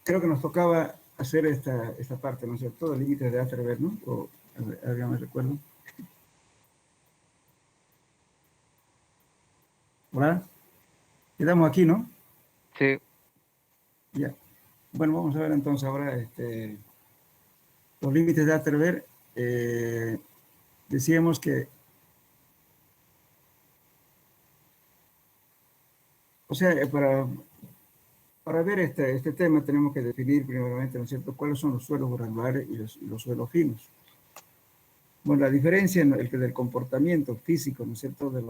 creo que nos tocaba hacer esta parte, ¿no es cierto? De límites de Atterberg, ¿no? O, a ver, me recuerdo. Hola, quedamos aquí, ¿no? Sí. Ya. Bueno, vamos a ver entonces ahora los límites de Atterberg. Decíamos que, o sea, para ver este tema tenemos que definir primeramente, ¿no es cierto?, cuáles son los suelos granulares y los suelos finos. Bueno, la diferencia en el del comportamiento físico, ¿no es cierto?, de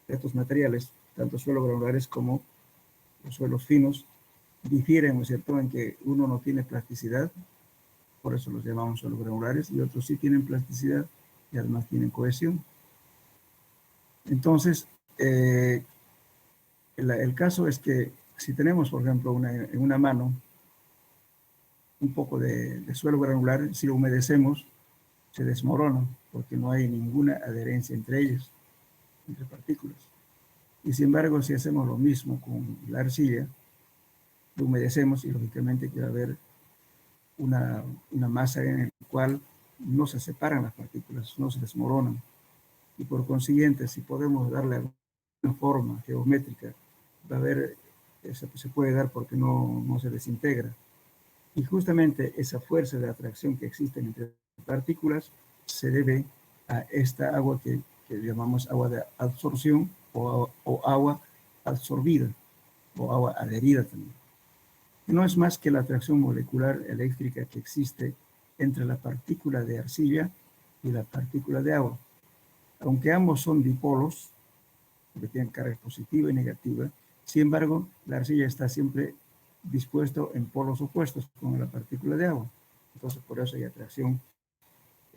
estos materiales, tanto suelos granulares como los suelos finos, difieren, ¿no es cierto?, en que uno no tiene plasticidad, por eso los llamamos suelos granulares, y otros sí tienen plasticidad y además tienen cohesión. Entonces, el caso es que si tenemos, por ejemplo, en una mano un poco de suelo granular, si lo humedecemos, se desmorona porque no hay ninguna adherencia entre ellos, entre partículas. Y sin embargo, si hacemos lo mismo con la arcilla, lo humedecemos y lógicamente que va a haber una masa en la cual no se separan las partículas, no se desmoronan. Y por consiguiente, si podemos darle una forma geométrica, va a haber, se puede dar porque no se desintegra. Y justamente esa fuerza de atracción que existe entre partículas se debe a esta agua que llamamos agua de absorción o agua absorbida o agua adherida también. No es más que la atracción molecular eléctrica que existe entre la partícula de arcilla y la partícula de agua. Aunque ambos son dipolos, que tienen carga positiva y negativa, sin embargo, la arcilla está siempre dispuesto en polos opuestos con la partícula de agua. Entonces, por eso hay atracción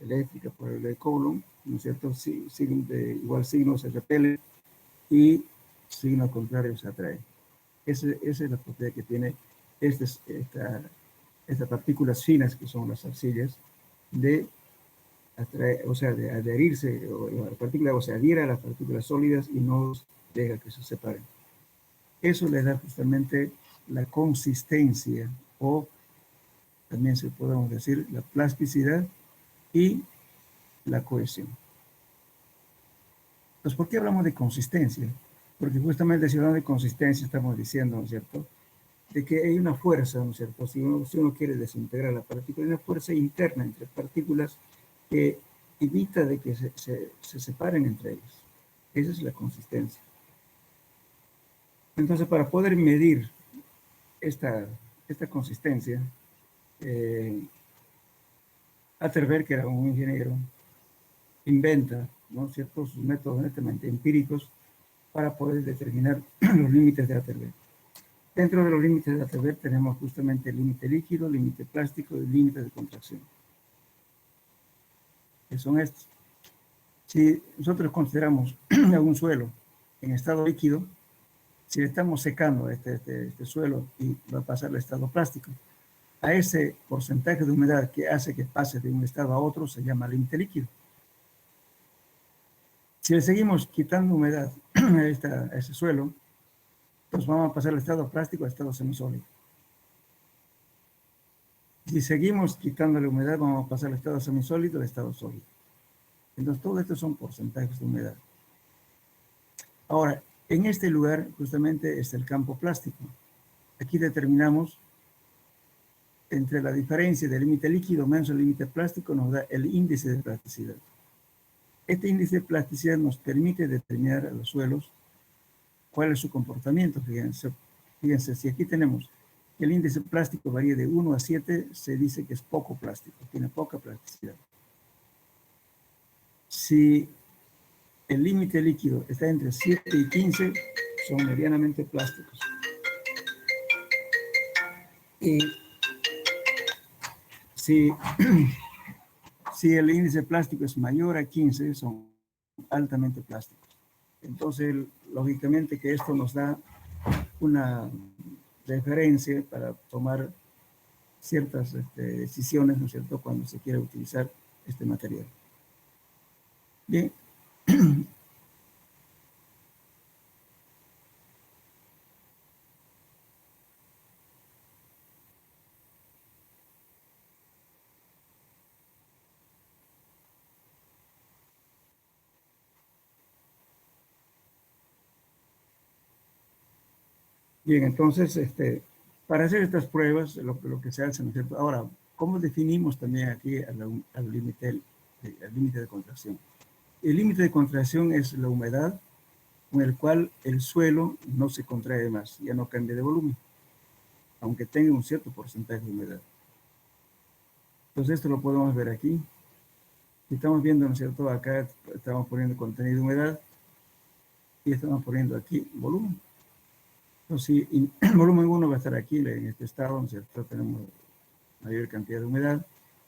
eléctrica por el de Coulomb, ¿no es cierto? De igual signo se repele y signo contrario se atrae. Esa es la propiedad que tiene estas partículas finas, que son las arcillas, de atraer, o sea, de adherirse, o la partícula o se adhiere a las partículas sólidas y no deja que se separen. Eso le da justamente la consistencia, o también se podemos decir la plasticidad y la cohesión. Entonces, ¿por qué hablamos de consistencia? Porque justamente si hablamos de consistencia estamos diciendo, ¿no es cierto?, de que hay una fuerza, ¿no es cierto? Si uno quiere desintegrar la partícula, hay una fuerza interna entre partículas que evita de que se separen entre ellas. Esa es la consistencia. Entonces, para poder medir esta consistencia, Atterberg, que era un ingeniero, inventa, ¿no es cierto?, sus métodos netamente empíricos para poder determinar los límites de Atterberg. Dentro de los límites de Atterberg tenemos justamente el límite líquido, límite plástico y límite de contracción, que son estos. Si nosotros consideramos a un suelo en estado líquido, si le estamos secando este suelo y va a pasar al estado plástico, a ese porcentaje de humedad que hace que pase de un estado a otro se llama límite líquido. Si le seguimos quitando humedad a ese suelo, pues vamos a pasar al estado plástico al estado semisólido. Si seguimos quitándole humedad, vamos a pasar al estado semisólido al estado sólido. Entonces, todo esto son porcentajes de humedad. Ahora, en este lugar justamente está el campo plástico. Aquí determinamos entre la diferencia del límite líquido menos el límite plástico, nos da el índice de plasticidad. Este índice de plasticidad nos permite determinar a los suelos cuál es su comportamiento. Fíjense, si aquí tenemos que el índice plástico varía de 1 a 7, se dice que es poco plástico, tiene poca plasticidad. Si el límite líquido está entre 7 y 15, son medianamente plásticos. Y si el índice plástico es mayor a 15, son altamente plásticos. Entonces, lógicamente que esto nos da una referencia para tomar ciertas decisiones, ¿no es cierto?, cuando se quiere utilizar este material. Bien. Bien, entonces, para hacer estas pruebas, lo que se hace, ¿no es cierto? Ahora, ¿cómo definimos también aquí al límite de contracción? El límite de contracción es la humedad con el cual el suelo no se contrae más, ya no cambia de volumen, aunque tenga un cierto porcentaje de humedad. Entonces, esto lo podemos ver aquí. Si estamos viendo, ¿no es cierto? Acá estamos poniendo contenido de humedad y estamos poniendo aquí volumen. Entonces, si el volumen 1 va a estar aquí, en este estado, ¿no es cierto? Tenemos mayor cantidad de humedad,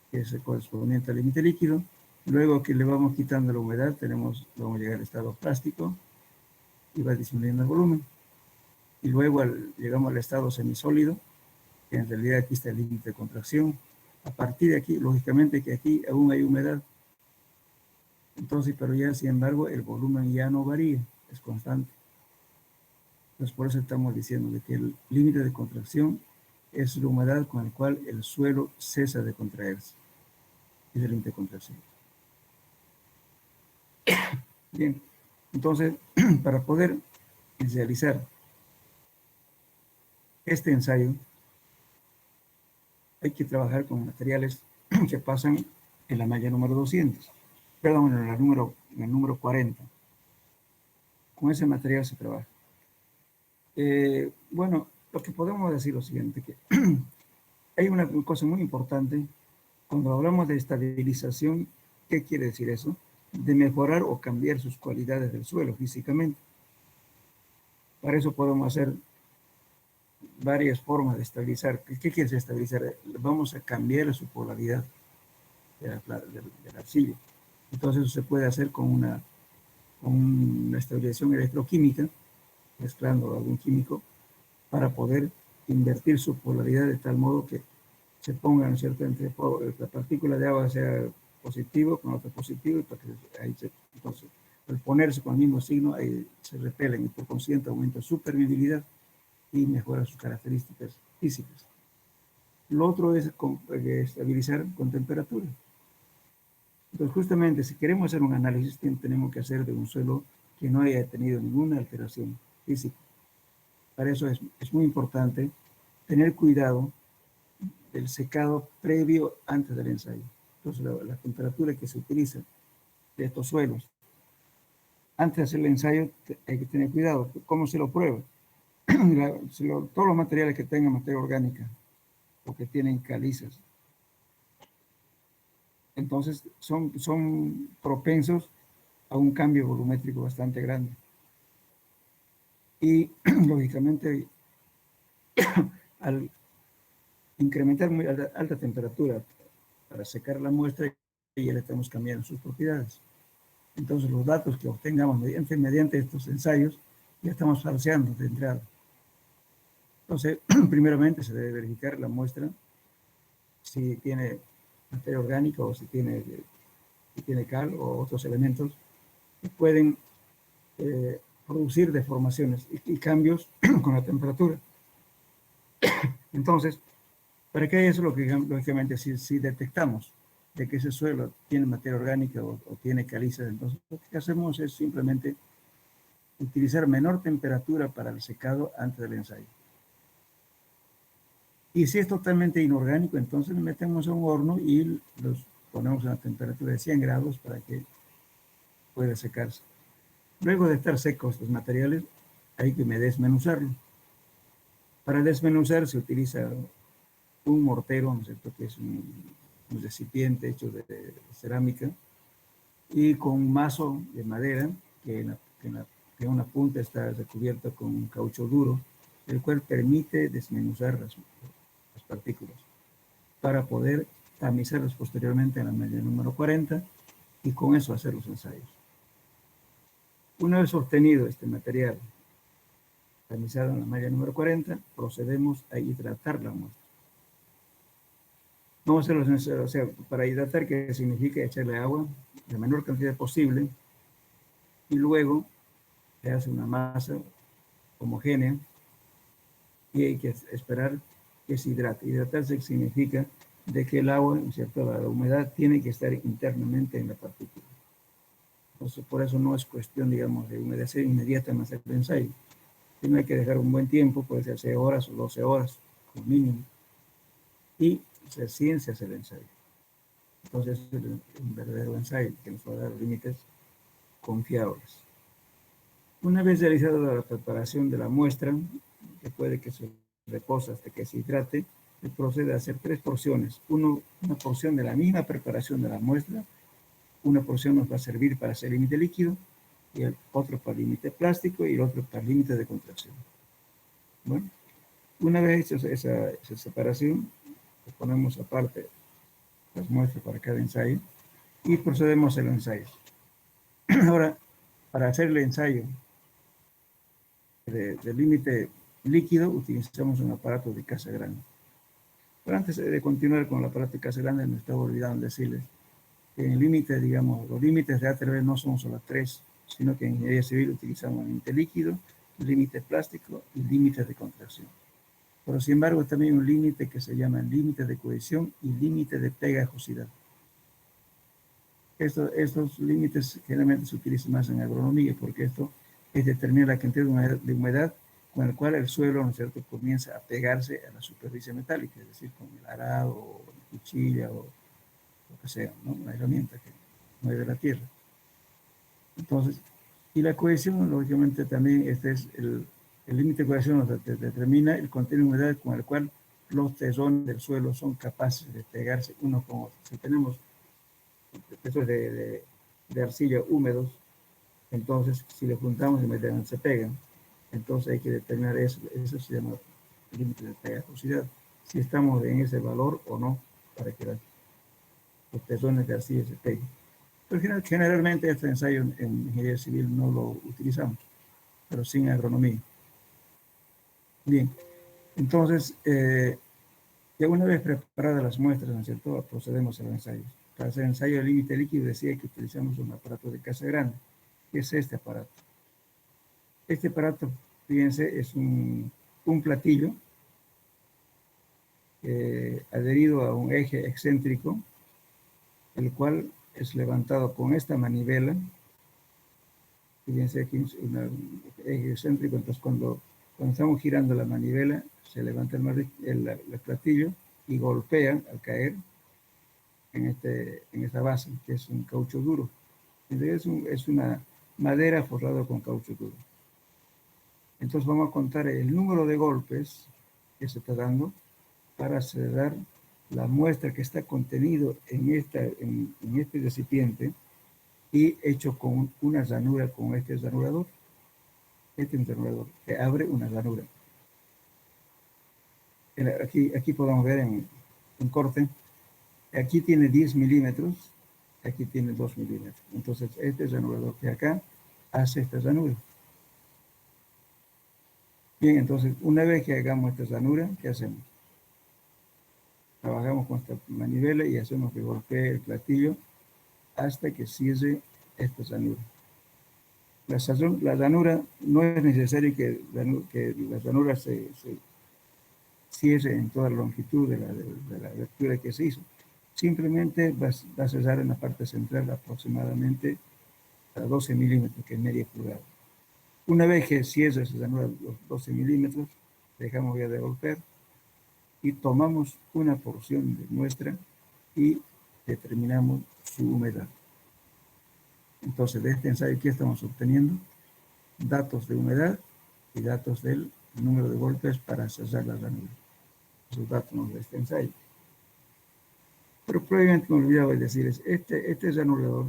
que es el correspondiente al límite líquido. Luego que le vamos quitando la humedad, vamos a llegar al estado plástico y va disminuyendo el volumen. Y luego llegamos al estado semisólido, que en realidad aquí está el límite de contracción. A partir de aquí, lógicamente que aquí aún hay humedad. Entonces, pero ya, sin embargo, el volumen ya no varía, es constante. Entonces, por eso estamos diciendo de que el límite de contracción es la humedad con la cual el suelo cesa de contraerse. Es el límite de contracción. Bien, entonces, para poder realizar este ensayo, hay que trabajar con materiales que pasan en la malla número 200, perdón, en el número 40. Con ese material se trabaja. Bueno, lo que podemos decir es lo siguiente, que hay una cosa muy importante cuando hablamos de estabilización. ¿Qué quiere decir eso? De mejorar o cambiar sus cualidades del suelo físicamente. Para eso podemos hacer varias formas de estabilizar. ¿Qué quiere decir estabilizar? Vamos a cambiar su polaridad de la arcilla. Entonces eso se puede hacer con una estabilización electroquímica, mezclando algún químico, para poder invertir su polaridad de tal modo que se ponga, ¿no es cierto?, entre la partícula de agua sea positivo con otro positivo, y para que entonces, al ponerse con el mismo signo, ahí se repelen y por consiguiente aumenta su permeabilidad y mejora sus características físicas. Lo otro es estabilizar con temperatura. Entonces, justamente, si queremos hacer un análisis, tenemos que hacer de un suelo que no haya tenido ninguna alteración física. Para eso es muy importante tener cuidado del secado previo antes del ensayo. Entonces, la temperatura que se utiliza de estos suelos antes de hacer el ensayo hay que tener cuidado. ¿Cómo se lo prueba? Todos los materiales que tengan materia orgánica o que tienen calizas, entonces son propensos a un cambio volumétrico bastante grande. Y lógicamente, al incrementar muy alta temperatura para secar la muestra, ya le estamos cambiando sus propiedades. Entonces, los datos que obtengamos mediante estos ensayos ya estamos falseando de entrada. Entonces, primeramente se debe verificar la muestra si tiene materia orgánica o si tiene cal o otros elementos que pueden producir deformaciones y cambios con la temperatura. Entonces, para que eso, lógicamente, si detectamos de que ese suelo tiene materia orgánica o tiene calizas, entonces lo que hacemos es simplemente utilizar menor temperatura para el secado antes del ensayo. Y si es totalmente inorgánico, entonces lo metemos a un horno y los ponemos a una temperatura de 100 grados para que pueda secarse. Luego de estar secos los materiales, hay que desmenuzarlo. Para desmenuzar se utiliza un mortero, ¿no es cierto?, que es un recipiente hecho de cerámica, y con un mazo de madera que en una punta está recubierta con un caucho duro, el cual permite desmenuzar las partículas para poder tamizarlas posteriormente en la malla número 40 y con eso hacer los ensayos. Una vez obtenido este material tamizado en la malla número 40, procedemos a hidratar la muestra. Vamos a hacer los ensayos, o sea, para hidratar, que significa echarle agua, la menor cantidad posible, y luego se hace una masa homogénea y hay que esperar que se hidrate. Hidratarse significa de que el agua, ¿cierto?, la humedad tiene que estar internamente en la partícula. Entonces, por eso no es cuestión, digamos, de humedecer inmediatamente el ensayo. Tiene que dejar un buen tiempo, puede ser 6 horas o 12 horas, como mínimo, y recién se hace el ensayo. Entonces, es un verdadero ensayo que nos va a dar límites confiables. Una vez realizada la preparación de la muestra, que puede que se repose hasta que se hidrate, se procede a hacer 3 porciones. Una porción de la misma preparación de la muestra, una porción nos va a servir para hacer límite líquido, y el otro para límite plástico y el otro para límite de contracción. Bueno, una vez hecha esa separación, ponemos aparte las muestras para cada ensayo y procedemos al ensayo. Ahora, para hacer el ensayo de límite líquido, utilizamos un aparato de casa grande. Pero antes de continuar con el aparato de casa grande, me estaba olvidando decirles que en el límite, digamos, los límites de ATRB no son solo 3, sino que en ingeniería civil utilizamos límite líquido, límite plástico y límite de contracción. Pero sin embargo, también un límite que se llama límite de cohesión y límite de pegajosidad. Estos límites generalmente se utilizan más en agronomía, porque esto es determinar la cantidad de humedad con la cual el suelo, ¿no es cierto?, comienza a pegarse a la superficie metálica, es decir, con el arado, o la cuchilla, o lo que sea, ¿no?, una herramienta que mueve la tierra. Entonces, y la cohesión, lógicamente, también este es el límite de cohesión, nos determina el contenido de humedad con el cual los terrones del suelo son capaces de pegarse uno con otro. Si tenemos tesoros de arcilla húmedos, entonces si le juntamos y se pegan, entonces hay que determinar eso se llama límite de pegajosidad, si estamos en ese valor o no, para que los terrones de arcilla se peguen. Pero generalmente este ensayo en ingeniería civil no lo utilizamos, pero sí en agronomía. Bien, entonces, ya una vez preparadas las muestras, ¿no es cierto?, procedemos a los ensayos. Para hacer ensayo de límite líquido decía que utilizamos un aparato de casa grande. ¿Qué es este aparato? Este aparato, fíjense, es un platillo adherido a un eje excéntrico, el cual es levantado con esta manivela. Fíjense aquí un eje excéntrico, entonces cuando estamos girando la manivela, se levanta el platillo y golpea al caer en esta base, que es un caucho duro. Es una madera forrada con caucho duro. Entonces vamos a contar el número de golpes que se está dando para cerrar la muestra que está contenido en este recipiente y hecho con una ranura, con este ranurador. Este es un ranurador que abre una ranura. Aquí podemos ver en corte, aquí tiene 10 milímetros, aquí tiene 2 milímetros. Entonces este ranurador que acá hace esta ranura. Bien, entonces una vez que hagamos esta ranura, ¿qué hacemos? Trabajamos con esta manivela y hacemos que golpee el platillo hasta que cierre esta ranura. La ranura no es necesario que la ranura se cierre en toda la longitud de la abertura que se hizo. Simplemente va a cerrar en la parte central aproximadamente a 12 milímetros, que es media pulgada. Una vez que cierre esa ranura los 12 milímetros, dejamos ya de golpear y tomamos una porción de muestra y determinamos su humedad. Entonces, de este ensayo, ¿qué estamos obteniendo? Datos de humedad y datos del número de golpes para cerrar la ranura. Esos datos de este ensayo. Pero probablemente me olvidaba de decirles, este ranurador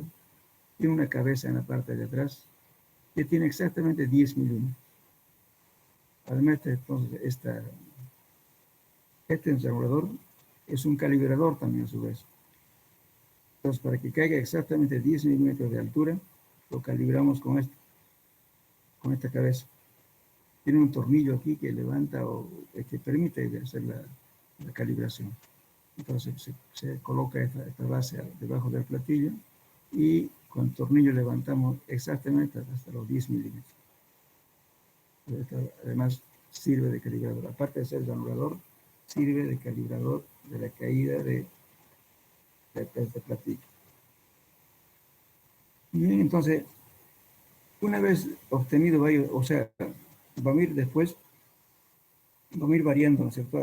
tiene una cabeza en la parte de atrás que tiene exactamente 10 milímetros. Además, entonces, este ranurador es un calibrador también a su vez. Entonces, para que caiga exactamente 10 milímetros de altura, lo calibramos con esta cabeza. Tiene un tornillo aquí que levanta o que permite hacer la calibración. Entonces se coloca esta base debajo del platillo y con el tornillo levantamos exactamente hasta los 10 milímetros. Además sirve de calibrador. Aparte de ser ranurador, sirve de calibrador de la caída de este platillo. Bien, entonces, una vez obtenido, o sea, Vamos a ir después, vamos a ir variando, ¿no es cierto?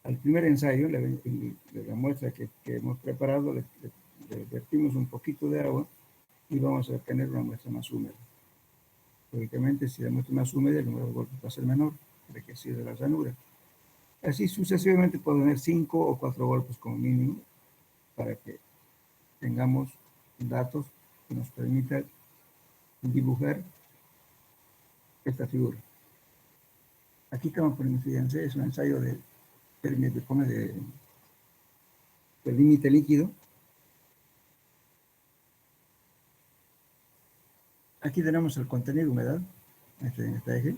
Al primer ensayo, la muestra que hemos preparado, le vertimos un poquito de agua y vamos a obtener una muestra más húmeda. Lógicamente, si la muestra es más húmeda, el número de golpes va a ser menor, de que sigue de la llanura. Así sucesivamente puedo tener 5 o 4 golpes como mínimo para que tengamos datos que nos permitan dibujar esta figura. Aquí estamos poniendo, fíjense, es un ensayo del límite líquido. Aquí tenemos el contenido de humedad, en este eje,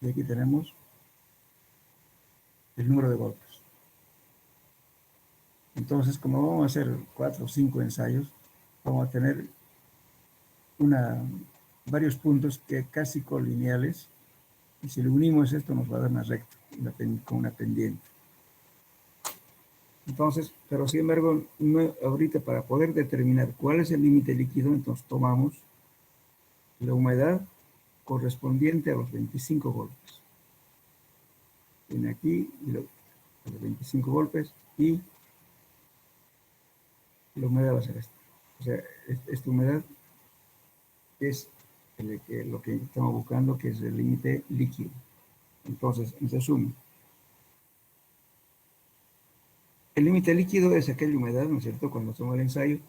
y aquí tenemos el número de golpes. Entonces, como vamos a hacer 4 o 5 ensayos, vamos a tener varios puntos que casi colineales, y si le unimos esto nos va a dar una recta, con una pendiente. Entonces, pero sin embargo, ahorita para poder determinar cuál es el límite líquido, entonces tomamos la humedad correspondiente a los 25 golpes. Viene aquí los 25 golpes y la humedad va a ser esta. O sea, esta humedad es lo que estamos buscando, que es el límite líquido. Entonces, en resumen, el límite líquido es aquella humedad, ¿no es cierto?, cuando hacemos el ensayo,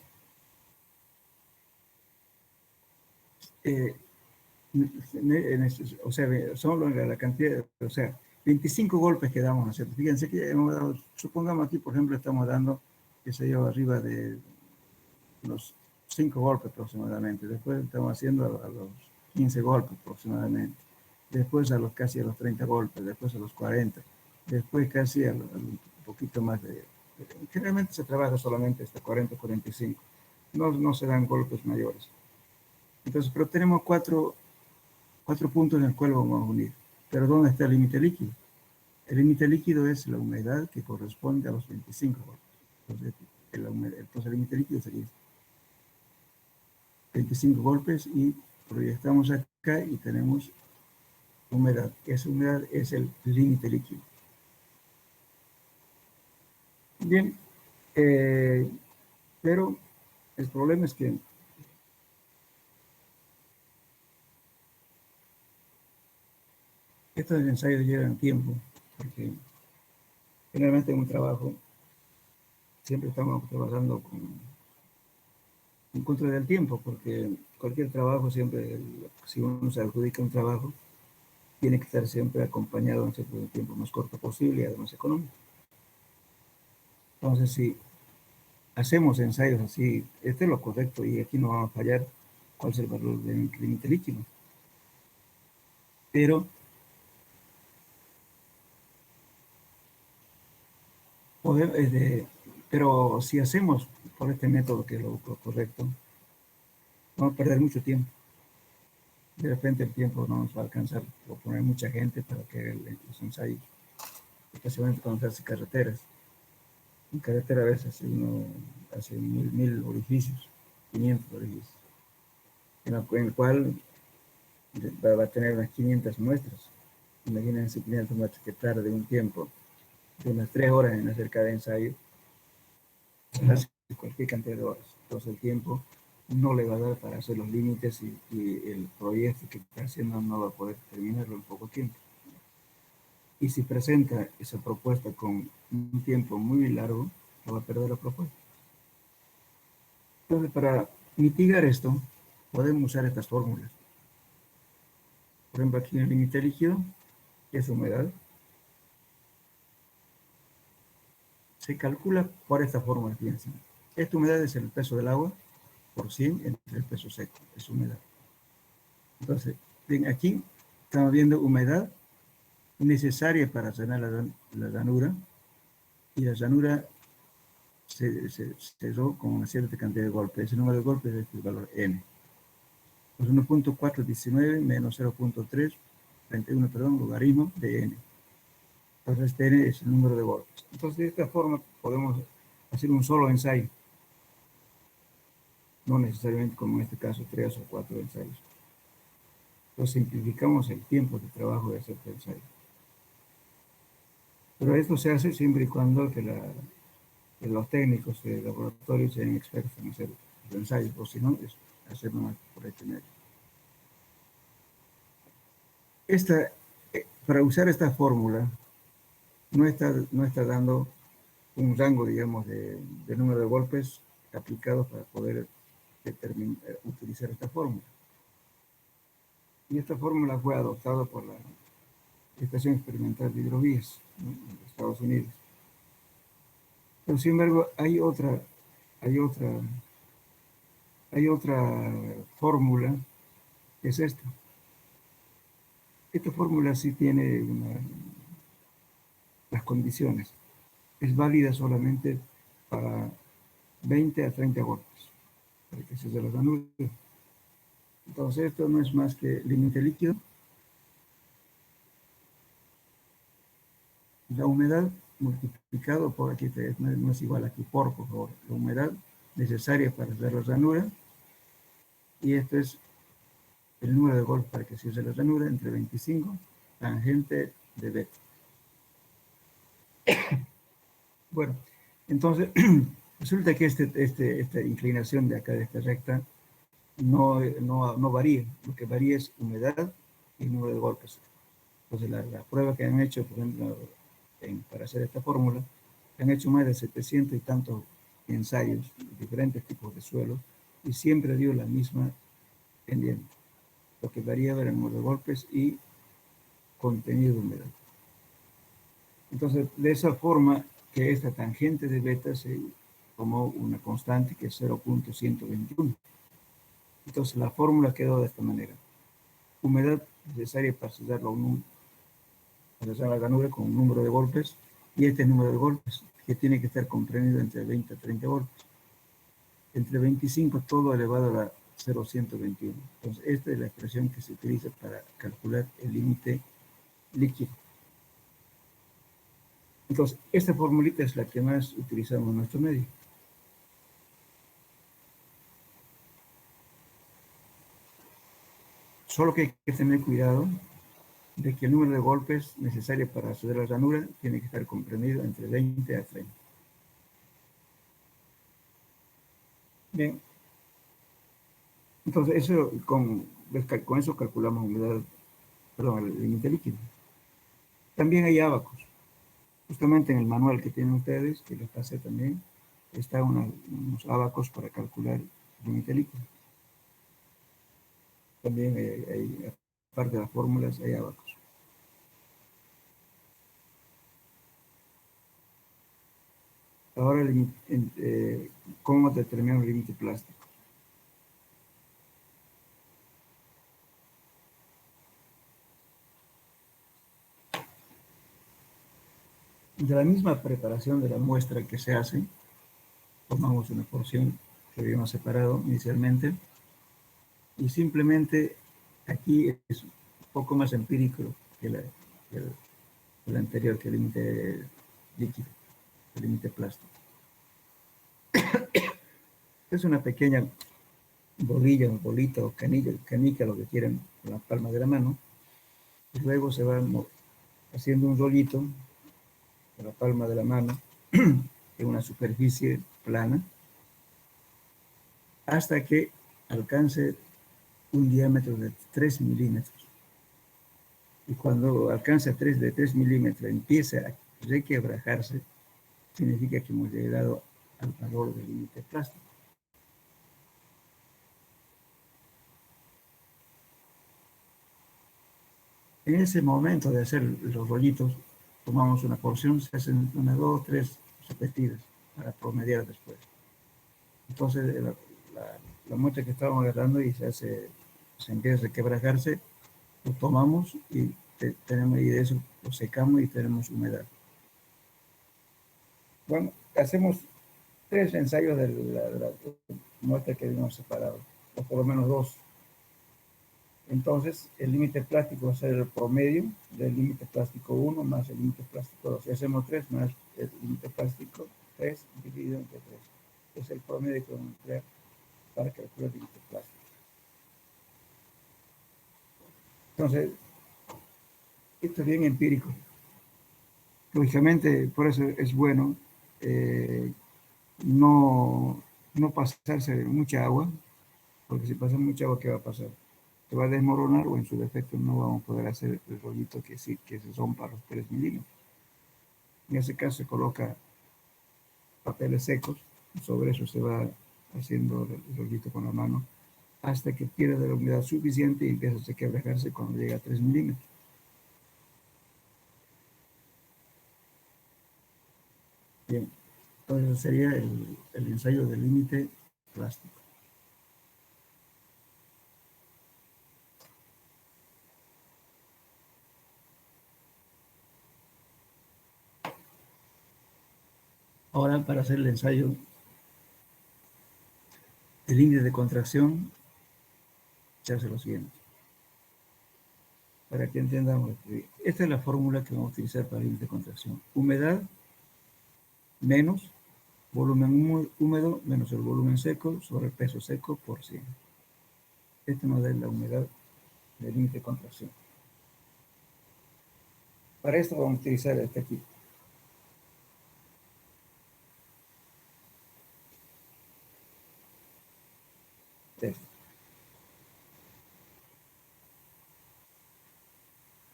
o sea, solo la cantidad, o sea, 25 golpes que damos, ¿no es cierto? Fíjense que hemos dado, supongamos aquí, por ejemplo, estamos dando, qué sé yo, arriba de los 5 golpes aproximadamente. Después estamos haciendo a los 15 golpes aproximadamente. Después casi a los 30 golpes, después a los 40, después casi a un poquito más generalmente se trabaja solamente hasta 40 o 45. No se dan golpes mayores. Entonces, pero tenemos cuatro puntos en el cual vamos a unir. Pero ¿dónde está el límite líquido? El límite líquido es la humedad que corresponde a los 25 golpes. Entonces el límite líquido sería 25 golpes y proyectamos acá y tenemos humedad. Esa humedad es el límite líquido. Bien, pero el problema es que estos ensayos llevan tiempo, porque generalmente en un trabajo siempre estamos trabajando en contra del tiempo, porque cualquier trabajo siempre, si uno se adjudica un trabajo, tiene que estar siempre acompañado en el tiempo más corto posible y además económico. Entonces, si hacemos ensayos así, este es lo correcto y aquí no vamos a fallar cuál es el valor del límite líquido. Pero si hacemos por este método, que es lo correcto, vamos a perder mucho tiempo. De repente el tiempo no nos va a alcanzar por poner mucha gente para que los ensayos, especialmente cuando se hace carreteras. En carretera a veces uno hace 1000 orificios, 500 orificios, en el cual va a tener unas 500 muestras. Imagínense 500 muestras que tarde un tiempo de unas 3 horas en hacer cada ensayo, hace cualquier cantidad de horas. Entonces el tiempo no le va a dar para hacer los límites y el proyecto que está haciendo no va a poder terminarlo en poco tiempo. Y si presenta esa propuesta con un tiempo muy largo, no va a perder la propuesta. Entonces, para mitigar esto, podemos usar estas fórmulas. Por ejemplo, aquí en el límite líquido, que es humedad, se calcula por esta fórmula, fíjense. Esta humedad es el peso del agua por 100 entre el peso seco, es humedad. Entonces, bien, aquí estamos viendo humedad necesaria para llenar la llanura, y la llanura se cerró con una cierta cantidad de golpes. Ese número de golpes es el valor n. Pues 1.419 menos 0.331, logaritmo de n. Entonces este n es el número de golpes. Entonces de esta forma podemos hacer un solo ensayo. No necesariamente como en este caso 3 o 4 ensayos. Pues simplificamos el tiempo de trabajo de hacer el ensayo. Pero esto se hace siempre y cuando que los técnicos de laboratorio sean expertos en hacer los ensayos, o si no, es hacer nomás por este medio. Para usar esta fórmula, no está dando un rango, digamos, de número de golpes aplicados para poder utilizar esta fórmula. Y esta fórmula fue adoptada por la Estación Experimental de Hidrovías, ¿no?, en Estados Unidos. Pero sin embargo, hay otra, hay otra fórmula, que es esta. Esta fórmula sí tiene las condiciones. Es válida solamente para 20 a 30 golpes, para que se la ranura. Entonces, esto no es más que límite líquido, la humedad multiplicado por aquí, no es igual aquí, por favor, la humedad necesaria para hacer la ranura, y esto es el número de golpes para que se use la ranura entre 25, tangente de beta. Bueno, entonces, resulta que esta inclinación de acá, de esta recta, no varía. Lo que varía es humedad y número de golpes. Entonces, la prueba que han hecho, por ejemplo, para hacer esta fórmula, han hecho más de 700 y tantos ensayos de diferentes tipos de suelos, y siempre dio la misma pendiente. Lo que variaba era el número de golpes y contenido de humedad. Entonces, de esa forma, que esta tangente de beta se tomó una constante que es 0.121. Entonces, la fórmula quedó de esta manera. Humedad necesaria para sellar la ranura con un número de golpes, y este número de golpes que tiene que estar comprendido entre 20 a 30 golpes. Entre 25 todo elevado a 0.121. Entonces, esta es la expresión que se utiliza para calcular el límite líquido. Entonces, esta formulita es la que más utilizamos en nuestro medio. Solo que hay que tener cuidado de que el número de golpes necesario para acceder a la ranura tiene que estar comprendido entre 20 a 30. Bien, entonces con eso calculamos humedad, perdón, el límite líquido. También hay ábacos. Justamente en el manual que tienen ustedes, que les pasé también, está unos ábacos para calcular el límite líquido. También aparte de las fórmulas, hay ábacos. Ahora, ¿cómo determinar el límite plástico? De la misma preparación de la muestra que se hace, tomamos una porción que habíamos separado inicialmente, y simplemente aquí es un poco más empírico que el anterior, que el límite líquido, el límite plástico. Es una pequeña bolilla, un bolito, canica, lo que quieran, con la palma de la mano, y luego se va haciendo un rollito con la palma de la mano en una superficie plana, hasta que alcance un diámetro de 3 milímetros. Y cuando alcanza de 3 milímetros, empieza a requebrajarse, significa que hemos llegado al valor del límite plástico. En ese momento de hacer los rollitos, tomamos una porción, se hacen unas 2 o 3 repetidas para promediar después. Entonces, la muestra que estábamos agarrando y se empieza a quebrajarse, lo tomamos y tenemos, y de eso lo secamos y tenemos humedad. Bueno, hacemos 3 ensayos de la muestra que habíamos separado, o por lo menos 2. Entonces, el límite plástico va a ser el promedio del límite plástico 1 más el límite plástico 2. Si hacemos 3 más el límite plástico 3 dividido entre 3. Es el promedio que vamos a emplear para calcular el límite plástico. Entonces, esto es bien empírico. Lógicamente, por eso es bueno eh, no, no pasarse de mucha agua, porque si pasa mucha agua, ¿qué va a pasar? Se va a desmoronar o en su defecto no vamos a poder hacer el rollito que sí, que son para los 3 milímetros. En ese caso se coloca papeles secos, sobre eso se va haciendo el rollito con la mano hasta que pierda la humedad suficiente y empieza a quebrajarse cuando llega a 3 milímetros. Bien, entonces sería el ensayo del límite plástico. Ahora, para hacer el ensayo del índice de contracción, se hace lo siguiente. Para que entendamos, esta es la fórmula que vamos a utilizar para el índice de contracción. Humedad menos volumen húmedo menos el volumen seco sobre el peso seco por 100. Esto nos da la humedad del índice de contracción. Para esto vamos a utilizar este aquí. Este.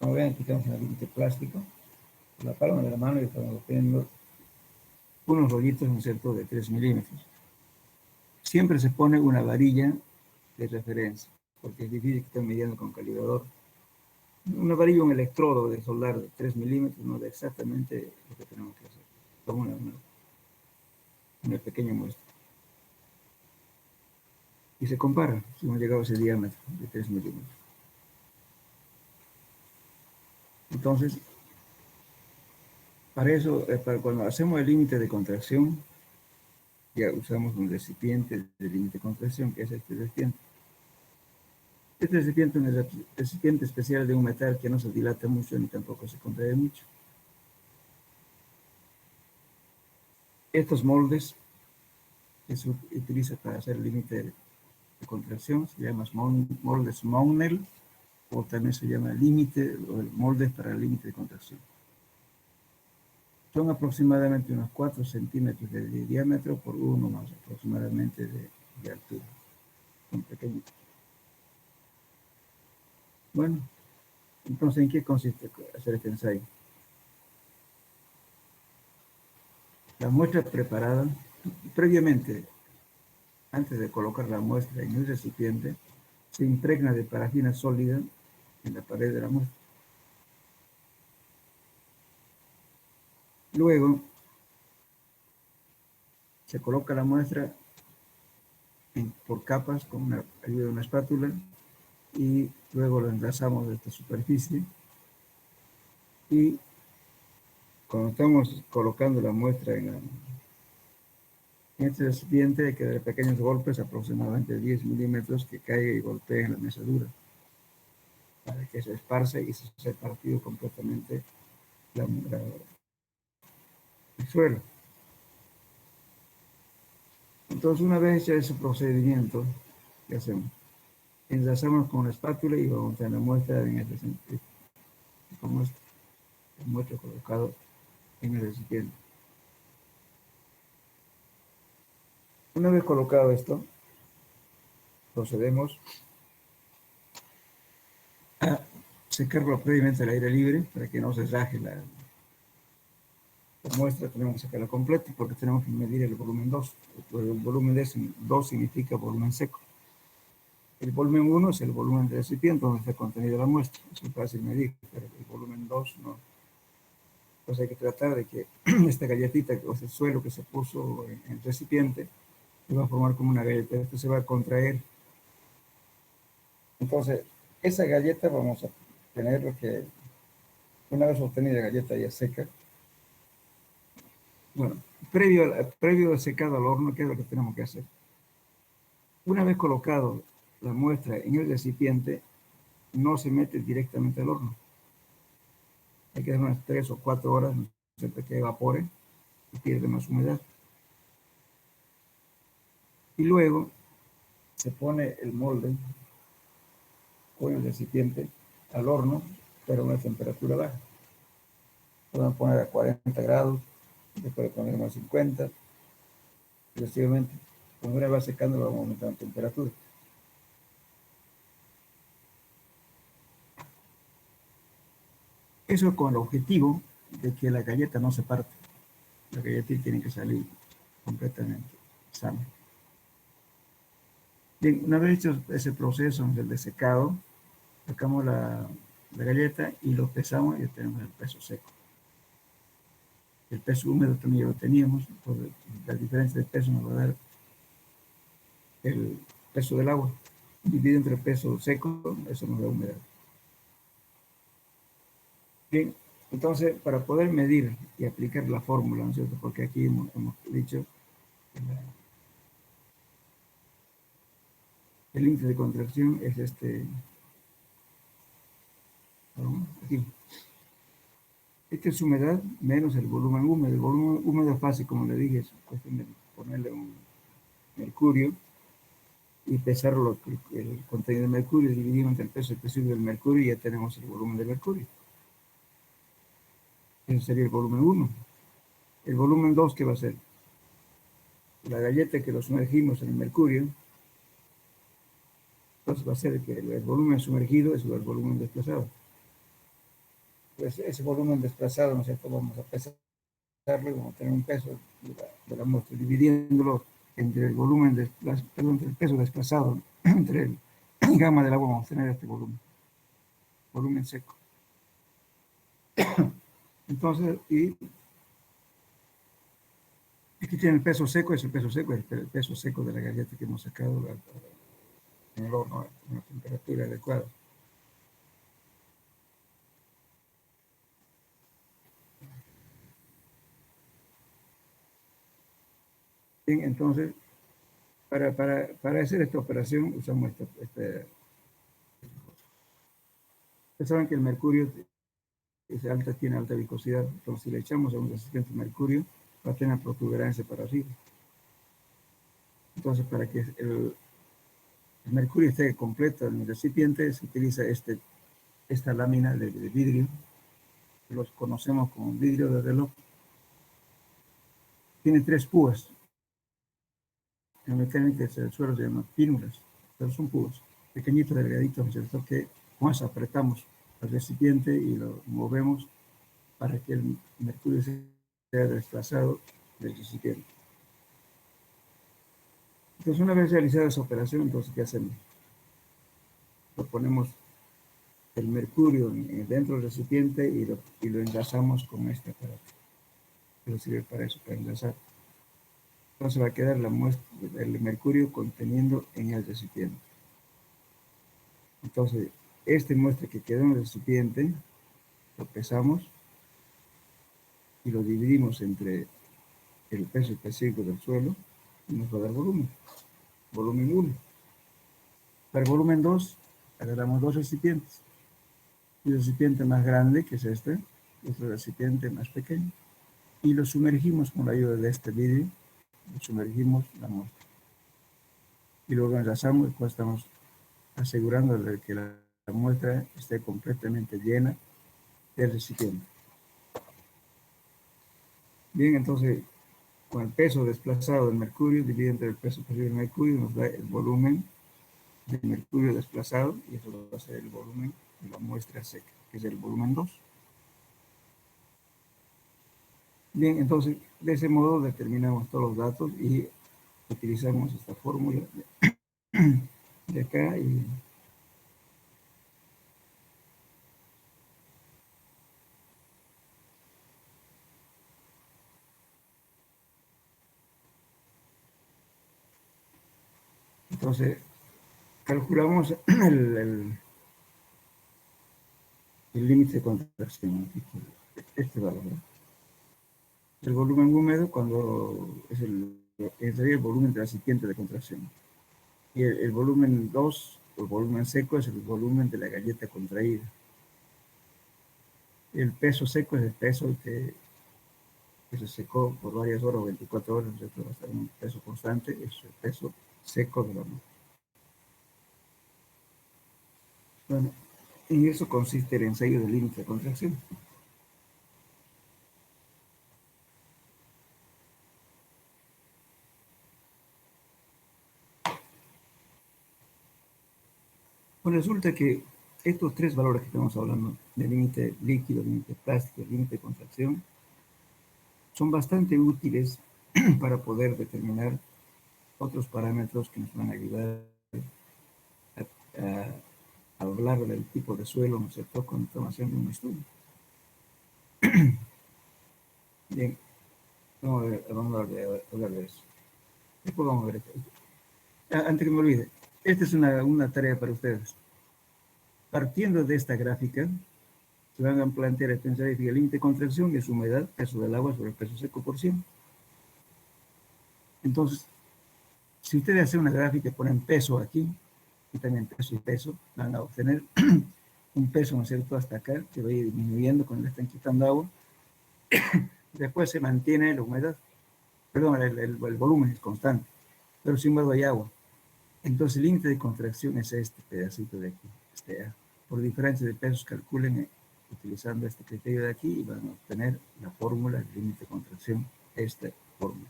Como ven, aquí tenemos el límite plástico. Con la palma de la mano y estamos obteniendo unos rollitos, ¿no es cierto?, de 3 milímetros. Siempre se pone una varilla de referencia, porque es difícil que estén midiendo con calibrador. Una varilla, un electrodo de soldar de 3 milímetros nos da exactamente lo que tenemos que hacer. Como una pequeña muestra. Y se compara si hemos llegado a ese diámetro de 3 milímetros. Entonces, para eso, para cuando hacemos el límite de contracción, ya usamos un recipiente de límite de contracción, que es este recipiente. Este recipiente es un recipiente especial de un metal que no se dilata mucho ni tampoco se contrae mucho. Estos moldes que se utiliza para hacer el límite de contracción se llaman moldes Monel, o también se llama límite o moldes para el límite de contracción. Son aproximadamente unos 4 centímetros de diámetro por 1 más aproximadamente de altura. Son pequeñitos. Bueno, entonces, ¿en qué consiste hacer este ensayo? La muestra preparada, previamente, antes de colocar la muestra en el recipiente, se impregna de parafina sólida en la pared de la muestra. Luego, se coloca la muestra por capas con la ayuda de una espátula y luego lo enlazamos de esta superficie y cuando estamos colocando la muestra en este recipiente hay que dar pequeños golpes, aproximadamente 10 milímetros, que caiga y golpee en la mesa dura para que se esparce y se partido completamente el suelo. Entonces, una vez hecho ese procedimiento, ¿qué hacemos? Enlazamos con la espátula y vamos a la muestra en este sentido, como este, la muestra colocado en el recipiente. Una vez colocado esto, procedemos a secarlo previamente al aire libre para que no se raje la muestra. Tenemos que sacarla completa porque tenemos que medir el volumen 2. El volumen 2 significa volumen seco. El volumen 1 es el volumen del recipiente donde está contenida la muestra. Es muy fácil medir, pero el volumen 2 no. Entonces hay que tratar de que esta galletita, o sea, el suelo que se puso en el recipiente, se va a formar como una galleta. Esto se va a contraer. Entonces, esa galleta vamos a tener lo que, una vez obtenida la galleta ya seca, bueno, previo al secado al horno, ¿qué es lo que tenemos que hacer? Una vez colocado la muestra en el recipiente, no se mete directamente al horno. Hay que dejar unas 3 o 4 horas siempre que evapore y pierde más humedad. Y luego se pone el molde con el recipiente al horno, pero a una temperatura baja. Podemos poner a 40 grados, después ponemos a 50, sucesivamente. Cuando va secando, vamos aumentando la temperatura. Eso con el objetivo de que la galleta no se parte. La galleta tiene que salir completamente sana. Bien, una vez hecho ese proceso del desecado, sacamos la galleta y lo pesamos y tenemos el peso seco. El peso húmedo también ya lo teníamos, entonces la diferencia de peso nos va a dar el peso del agua. Dividido entre el peso seco, eso nos da humedad. Bien, entonces para poder medir y aplicar la fórmula, ¿no es cierto? Porque aquí hemos dicho el índice de contracción es este, aquí. Esta es humedad menos el volumen húmedo. El volumen húmedo es fácil, como le dije, es cuestión de ponerle un mercurio y pesar el contenido de mercurio, dividido entre el peso específico del mercurio y ya tenemos el volumen de mercurio. Ese sería el volumen 1. El volumen 2, ¿qué va a ser? La galleta que lo sumergimos en el mercurio, entonces va a ser que el volumen sumergido es el volumen desplazado. Pues ese volumen desplazado, ¿no es cierto? Vamos a pesarlo y vamos a tener un peso de la muestra, dividiéndolo entre el volumen, entre el peso desplazado, entre el gamma del agua, vamos a tener este volumen seco. Entonces, y aquí tiene el peso seco, es el peso seco, el peso seco de la galleta que hemos sacado en el horno a una temperatura adecuada. Bien, entonces, para hacer esta operación usamos ustedes saben que el mercurio tiene alta viscosidad, entonces si le echamos a un recipiente de mercurio, va a tener protuberancia para arriba. Entonces, para que el mercurio esté completo en el recipiente, se utiliza esta lámina de vidrio, que los conocemos como vidrio de reloj. Tiene 3 púas. En mecánica del suelo se llaman pínulas, pero son púas, pequeñitos, delgaditos, ¿cierto? Que con eso apretamos el recipiente y lo movemos para que el mercurio sea desplazado del recipiente. Entonces, una vez realizada esa operación, entonces, ¿qué hacemos? Lo ponemos el mercurio dentro del recipiente y lo enlazamos con este aparato. Que sirve para eso, para enlazar. Entonces va a quedar la muestra del mercurio conteniendo en el recipiente. Entonces, este muestra que quedó en el recipiente, lo pesamos y lo dividimos entre el peso específico del suelo y nos va a dar volumen. Volumen 1. Para el volumen 2, agarramos 2 recipientes. El recipiente más grande, que es este, y otro recipiente más pequeño. Y lo sumergimos con la ayuda de este vidrio, sumergimos la muestra. Y luego enlazamos, después estamos asegurando de que la muestra esté completamente llena del recipiente. Bien, entonces, con el peso desplazado del mercurio, dividido entre el peso posible del mercurio, nos da el volumen del mercurio desplazado, y eso va a ser el volumen de la muestra seca, que es el volumen 2. Bien, entonces, de ese modo determinamos todos los datos y utilizamos esta fórmula de acá y entonces calculamos el límite de contracción, este valor. El volumen húmedo cuando es el volumen del recipiente de contracción. Y el volumen 2, el volumen seco, es el volumen de la galleta contraída. El peso seco es el peso que se secó por varias horas, 24 horas, entonces va a ser un peso constante, es el peso seco de la muestra. Bueno, En eso consiste el ensayo del límite de contracción. Pues resulta que estos tres valores que estamos hablando, del límite líquido, límite plástico, límite de contracción, son bastante útiles para poder determinar otros parámetros que nos van a ayudar a hablar del tipo de suelo, ¿no es cierto?, cuando estamos haciendo un estudio. Bien, vamos a hablar de eso. Después vamos a ver esto. Antes que me olvide, esta es una tarea para ustedes. Partiendo de esta gráfica, se van a plantear el ensayo de límite de contracción es humedad, peso del agua sobre el peso seco por 100. Entonces, si ustedes hacen una gráfica y ponen peso aquí, y también peso y peso, van a obtener un peso, ¿no es cierto?, hasta acá, que va a ir disminuyendo cuando le están quitando agua. Después se mantiene la humedad, perdón, el volumen es constante, pero sin embargo hay agua. Entonces el límite de contracción es este pedacito de aquí. Por diferencia de pesos, calculen utilizando este criterio de aquí y van a obtener la fórmula del límite de contracción, esta fórmula.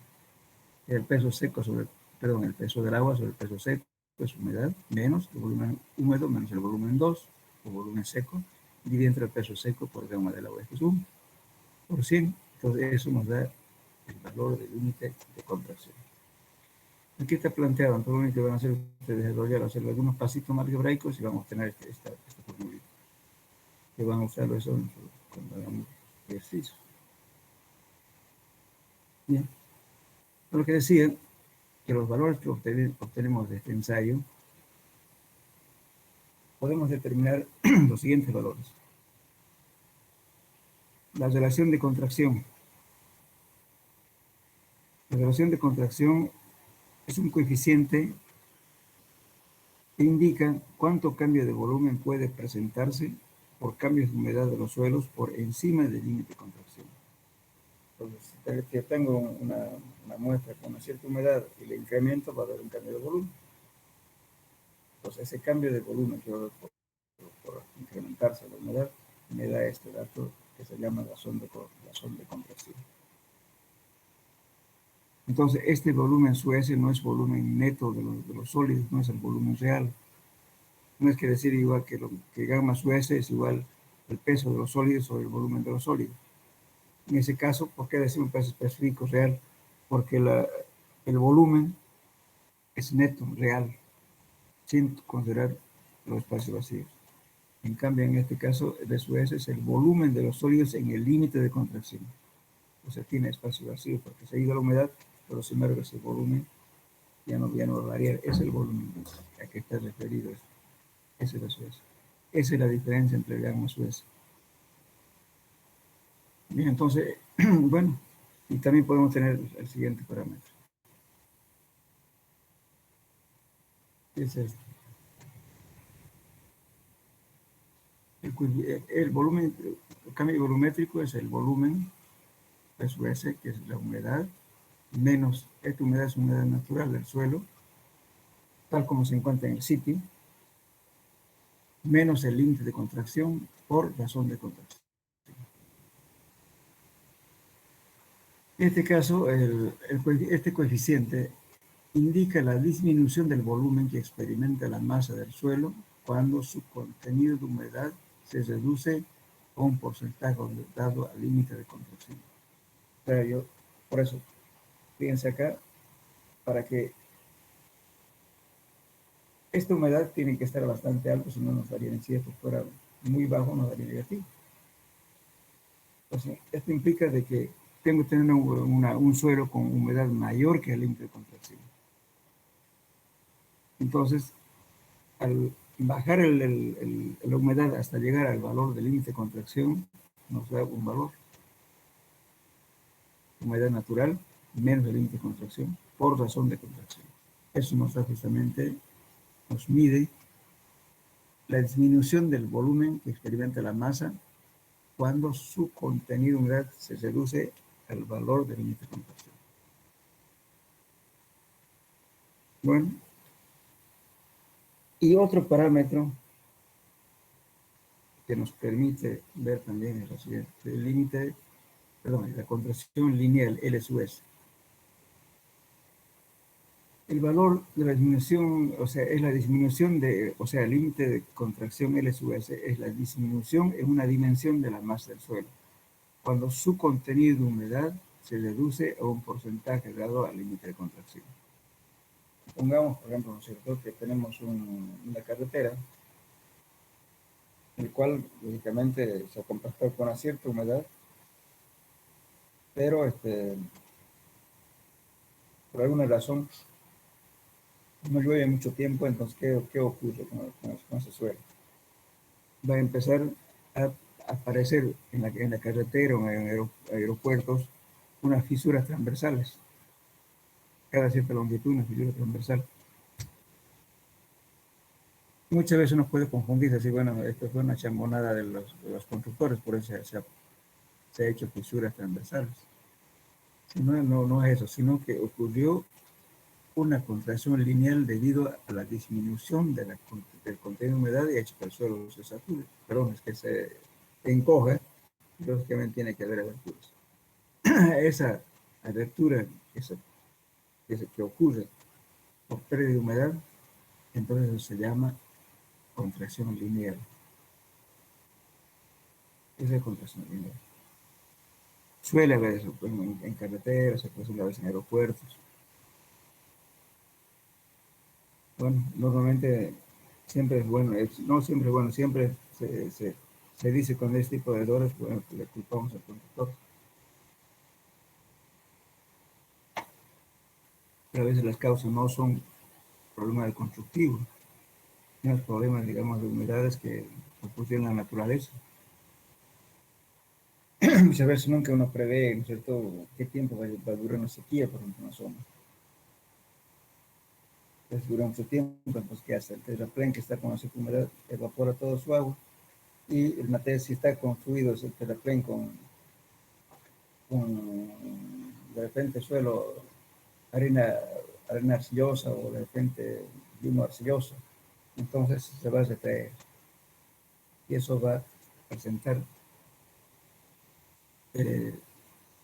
El peso seco sobre, perdón, el peso del agua sobre el peso seco es humedad, menos el volumen húmedo, menos el volumen 2, o volumen seco, dividido entre el peso seco por gamma del agua, esto es 1 por 100. Entonces eso nos da el valor del límite de contracción. Aquí está planteado, entonces lo que van a hacer ustedes desarrollar, hacer algunos pasitos más algebraicos y vamos a tener esta fórmula que van a usarlo eso cuando hagamos ejercicio. Bien, lo que decía, que los valores que obtenemos de este ensayo, podemos determinar los siguientes valores. La relación de contracción. La relación de contracción es un coeficiente que indica cuánto cambio de volumen puede presentarse por cambios de humedad de los suelos por encima del límite de contracción. Entonces, si tengo una muestra con una cierta humedad y le incremento, va a haber un cambio de volumen. Entonces, ese cambio de volumen que va a haber por incrementarse la humedad me da este dato que se llama razón de contracción. Entonces, este volumen su S no es volumen neto de los sólidos, no es el volumen real. No es que decir igual que gamma su S es igual el peso de los sólidos sobre el volumen de los sólidos. En ese caso, ¿por qué decimos peso específico real? Porque el volumen es neto, real, sin considerar los espacios vacíos. En cambio, en este caso, el S es el volumen de los sólidos en el límite de contracción. O sea, tiene espacio vacío porque se ha ido la humedad, pero sin embargo ese volumen ya no va a variar. Es el volumen a que está referido. Ese es el S. Esa es la diferencia entre el gamma y S. Bien, entonces, bueno, y también podemos tener el siguiente parámetro. Es este. El volumen, el cambio volumétrico es el volumen, peso S, que es la humedad, menos, esta humedad es humedad natural del suelo, tal como se encuentra en el sitio, menos el límite de contracción por razón de contracción. En este caso, este coeficiente indica la disminución del volumen que experimenta la masa del suelo cuando su contenido de humedad se reduce a un porcentaje dado al límite de contracción. O sea, por eso, fíjense acá, para que esta humedad tiene que estar bastante alta, si no nos daría, si esto fuera muy bajo, nos daría negativo. Entonces, esto implica de que tengo que tener un suelo con humedad mayor que el límite de contracción. Entonces, al bajar la humedad hasta llegar al valor del límite de contracción, nos da un valor. Humedad natural menos el límite de contracción por razón de contracción. Eso nos da justamente, nos mide la disminución del volumen que experimenta la masa cuando su contenido de humedad se reduce al valor del límite de contracción. Bueno, y otro parámetro que nos permite ver también es lo siguiente. El límite, perdón, la contracción lineal L sub S. El valor de la disminución, o sea, es la disminución de, o sea, el límite de contracción L sub S es la disminución en una dimensión de la masa del suelo, cuando su contenido de humedad se reduce a un porcentaje dado al límite de contracción. Pongamos, por ejemplo, ¿no es cierto?, que tenemos una carretera, el cual, lógicamente, se ha compactado con una cierta humedad, pero por alguna razón no llueve mucho tiempo, entonces, ¿qué ocurre con ese suelo? Va a empezar a aparecer en la carretera o en aeropuertos unas fisuras transversales, cada cierta longitud una fisura transversal. Muchas veces uno puede confundirse, así, bueno, esto fue una chambonada de los constructores, por eso se ha hecho fisuras transversales. Si no, no es eso, sino que ocurrió una contracción lineal debido a la disminución del contenido de humedad y ha hecho que el suelo se sature. Perdón, es que se encoge, lógicamente tiene que haber aberturas. Esa abertura que ocurre por pérdida de humedad, entonces se llama contracción lineal. Esa es contracción lineal. Suele haber eso en carreteras, se suele haber en aeropuertos. Bueno, normalmente siempre es bueno, no siempre es bueno, siempre se dice con este tipo de errores, bueno, que le culpamos al conductor. Pero a veces las causas no son problemas del constructivo, sino problemas, digamos, de humedades que ocurren en la naturaleza. Muchas veces nunca uno prevé, ¿no es cierto?, qué tiempo va a durar una sequía, por ejemplo, en una zona. Entonces dura mucho tiempo, entonces ¿qué hace? El terraplén que está con esa humedad evapora todo su agua y el material, si está construido ese terraplén con de repente suelo, arena arcillosa o de repente limo arcilloso, entonces se va a retraer y eso va a presentar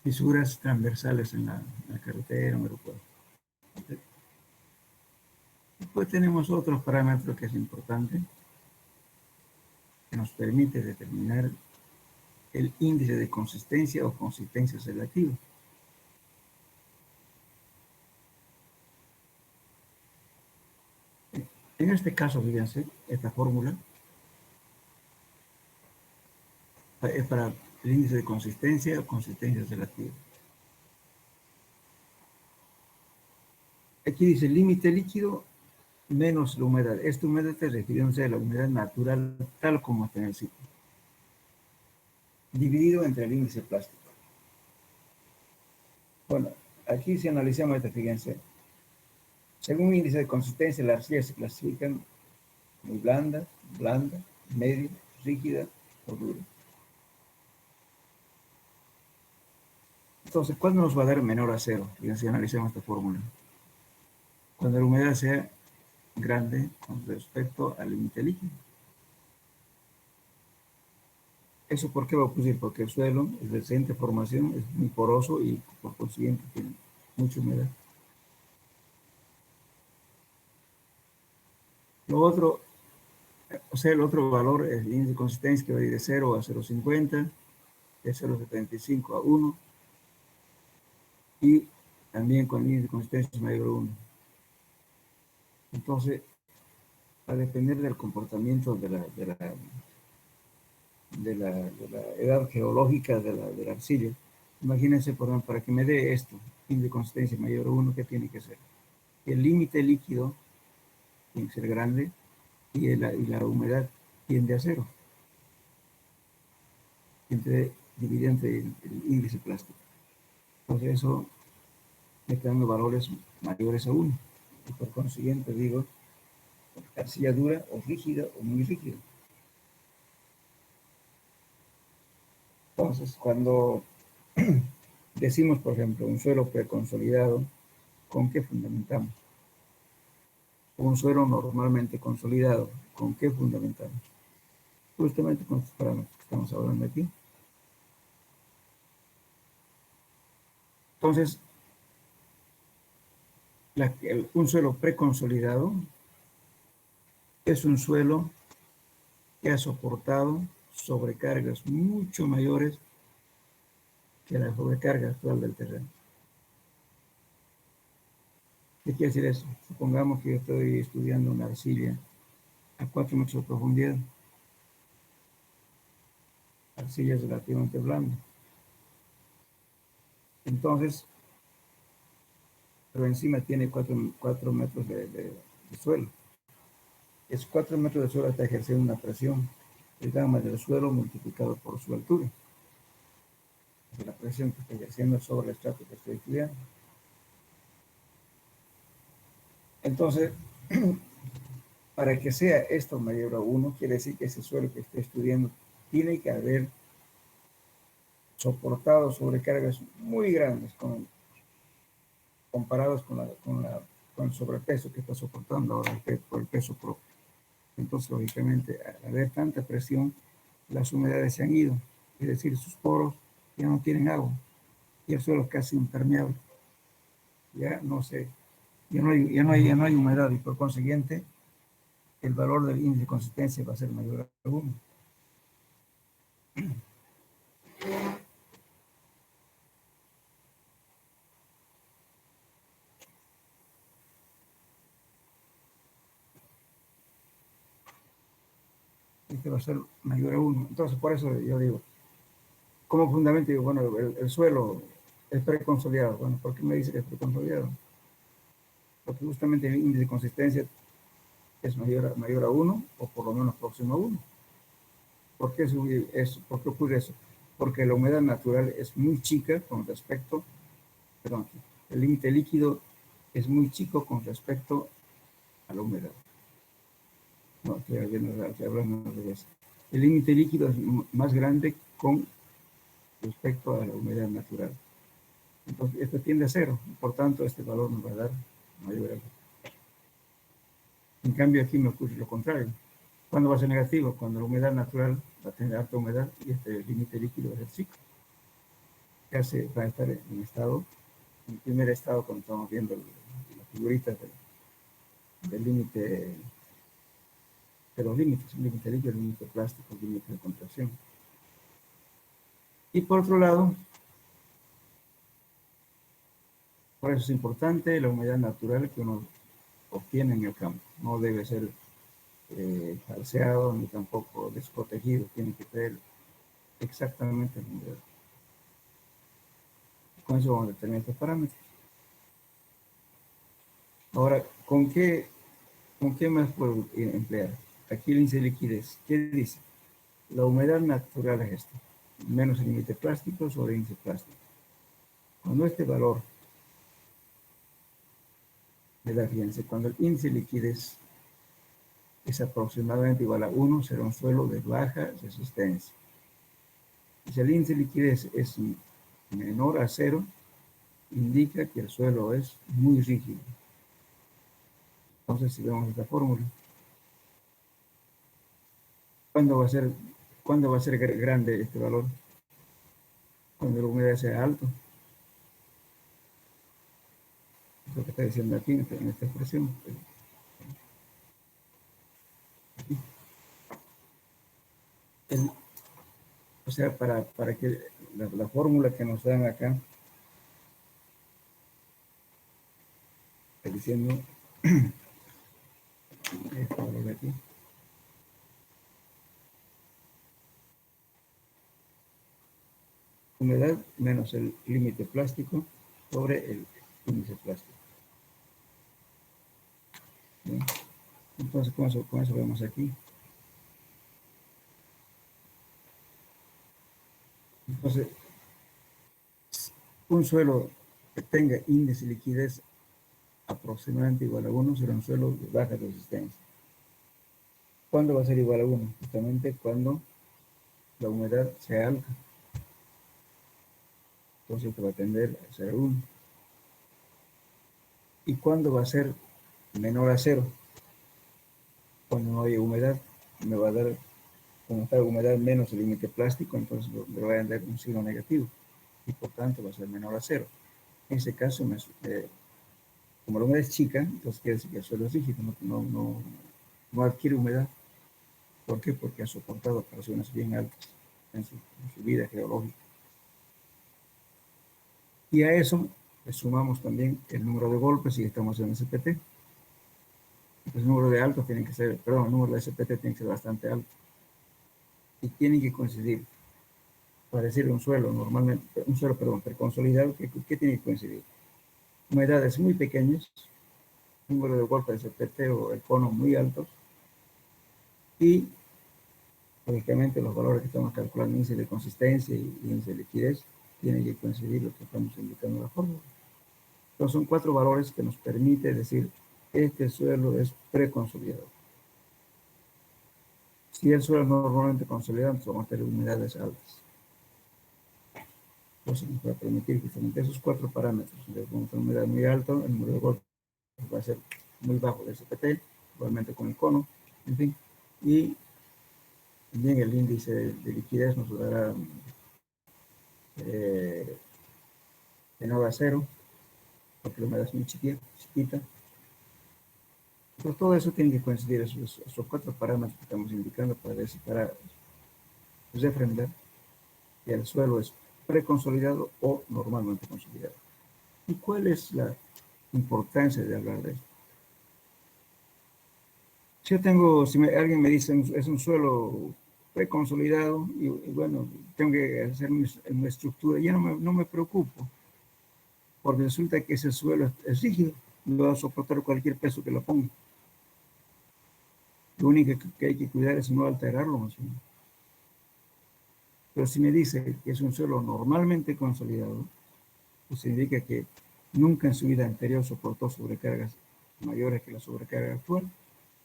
fisuras transversales en la carretera, en el aeropuerto. Después tenemos otros parámetros que es importante, que nos permite determinar el índice de consistencia o consistencia selectiva. En este caso, fíjense, esta fórmula es para el índice de consistencia o consistencia selectiva. Aquí dice límite líquido menos la humedad. Esta humedad está refiriéndose a la humedad natural tal como está en el sitio, dividido entre el índice plástico. Bueno, aquí si analizamos esta, fíjense, según índice de consistencia, las arcillas se clasifican muy blanda, media, rígida o dura. Entonces, ¿cuándo nos va a dar menor a cero? Fíjense, si analizamos esta fórmula. Cuando la humedad sea grande con respecto al límite líquido. ¿Eso por qué va a ocurrir? Porque el suelo es de reciente formación, es muy poroso y por consiguiente tiene mucha humedad. Lo otro, o sea, el otro valor es el índice de consistencia que va a ir de 0 a 0,50, de 0,75 a 1, y también con el índice de consistencia mayor a 1. Entonces, va a depender del comportamiento de la edad geológica de la arcilla. Imagínense, por ejemplo, para que me dé esto, índice de consistencia mayor a 1, ¿qué tiene que ser? El límite líquido tiene que ser grande y la humedad tiende a 0. Dividido entre el índice plástico. Entonces eso me está dando valores mayores a 1. Y por consiguiente digo, arcilla dura o rígida o muy rígida. Entonces, cuando decimos, por ejemplo, un suelo preconsolidado, ¿con qué fundamentamos? Un suelo normalmente consolidado, ¿con qué fundamentamos? justamente con estos parámetros que estamos hablando aquí. Entonces, un suelo preconsolidado es un suelo que ha soportado sobrecargas mucho mayores que la sobrecarga actual del terreno. ¿Qué quiere decir eso? Supongamos que yo estoy estudiando una arcilla a 4 metros de profundidad. La arcilla es relativamente blanda. Entonces, pero encima tiene 4 metros de suelo. Esos 4 metros de suelo está ejerciendo una presión, el gamma del suelo multiplicado por su altura. Es la presión que está ejerciendo sobre el estrato que estoy estudiando. Entonces, para que sea esto mayor a 1, quiere decir que ese suelo que estoy estudiando tiene que haber soportado sobrecargas muy grandes comparados con el sobrepeso que está soportando ahora por el peso propio. Entonces, lógicamente, al haber tanta presión, las humedades se han ido, es decir, sus poros ya no tienen agua y el suelo es casi impermeable. Ya no sé, ya no hay humedad y por consiguiente el valor del índice de consistencia va a ser mayor a 1. Este va a ser mayor a 1. Entonces, por eso yo digo, como fundamento, digo, bueno, el suelo es preconsolidado. Bueno, ¿por qué me dice que es preconsolidado? Porque justamente el índice de consistencia es mayor a 1 o por lo menos próximo a 1. ¿Por qué ocurre eso? Porque la humedad natural es muy chica con respecto, perdón, el límite líquido es muy chico con respecto a la humedad. No, estoy hablando de eso. El límite líquido es más grande con respecto a la humedad natural. Entonces, esto tiende a 0, por tanto, este valor nos va a dar mayor algo. En cambio, aquí me ocurre lo contrario. ¿Cuándo va a ser negativo? Cuando la humedad natural va a tener alta humedad y este límite líquido va a ser chico. Va a estar en estado, en el primer estado, cuando estamos viendo las figuritas del límite, de los límites, el límite líquido, el límite plástico, el límite de contracción. Y por otro lado, por eso es importante la humedad natural que uno obtiene en el campo. No debe ser falseado ni tampoco desprotegido. Tiene que tener exactamente la humedad. Con eso vamos a determinar estos parámetros. Ahora, ¿con qué más puedo emplear? Aquí el índice de liquidez. ¿Qué dice? La humedad natural es esta, menos el límite plástico sobre el índice plástico. Cuando este valor, fíjense, cuando el índice de liquidez es aproximadamente igual a 1, será un suelo de baja resistencia. Y si el índice de liquidez es menor a 0, indica que el suelo es muy rígido. Entonces, si vemos esta fórmula, ¿cuándo va a ser grande este valor? Cuando la humedad sea alta. Es lo que está diciendo aquí en esta expresión. O sea, para que la fórmula que nos dan acá, está diciendo este valor de aquí. Humedad menos el límite plástico sobre el índice plástico. ¿Bien? Entonces, con eso vemos aquí. Entonces, un suelo que tenga índice de liquidez aproximadamente igual a 1 será un suelo de baja resistencia. ¿Cuándo va a ser igual a 1? Justamente cuando la humedad sea alta. Entonces esto va a tender a ser 1. ¿Y cuándo va a ser menor a 0? Cuando no haya humedad, me va a dar como está la humedad menos el límite plástico, entonces le va a dar un signo negativo y por tanto va a ser menor a cero. En ese caso, como la humedad es chica, entonces quiere decir que el suelo es rígido, no adquiere humedad. ¿Por qué? Porque ha soportado presiones bien altas en su vida geológica. Y a eso le sumamos también el número de golpes si estamos en SPT. El número de altos tiene que ser, perdón, el número de SPT tiene que ser bastante alto. Y tienen que coincidir. Para decir un suelo normalmente, preconsolidado, ¿qué tiene que coincidir? Humedades muy pequeñas, número de golpes de SPT o el cono muy altos, y lógicamente los valores que estamos calculando, índice de consistencia y índice de liquidez, tienen que coincidir lo que estamos indicando en la fórmula. Entonces son 4 valores que nos permite decir este suelo es preconsolidado. Si el suelo es normalmente consolidado, entonces vamos a tener humedades altas. Entonces nos va a permitir que frente a esos 4 parámetros, con una humedad muy alta, el número de golpes va a ser muy bajo de SPT, igualmente con el cono, en fin, y también el índice de liquidez nos dará menor a cero, porque la humedad es muy chiquita. Entonces todo eso tiene que coincidir, esos 4 parámetros que estamos indicando para refrendar que el suelo es preconsolidado o normalmente consolidado. ¿Y cuál es la importancia de hablar de esto? Si alguien me dice es un suelo preconsolidado y bueno, tengo que hacer una estructura, ya no me preocupo, porque resulta que ese suelo es rígido, no va a soportar cualquier peso que lo ponga. Lo único que hay que cuidar es no alterarlo más o menos. Pero si me dice que es un suelo normalmente consolidado, pues significa que nunca en su vida anterior soportó sobrecargas mayores que la sobrecarga actual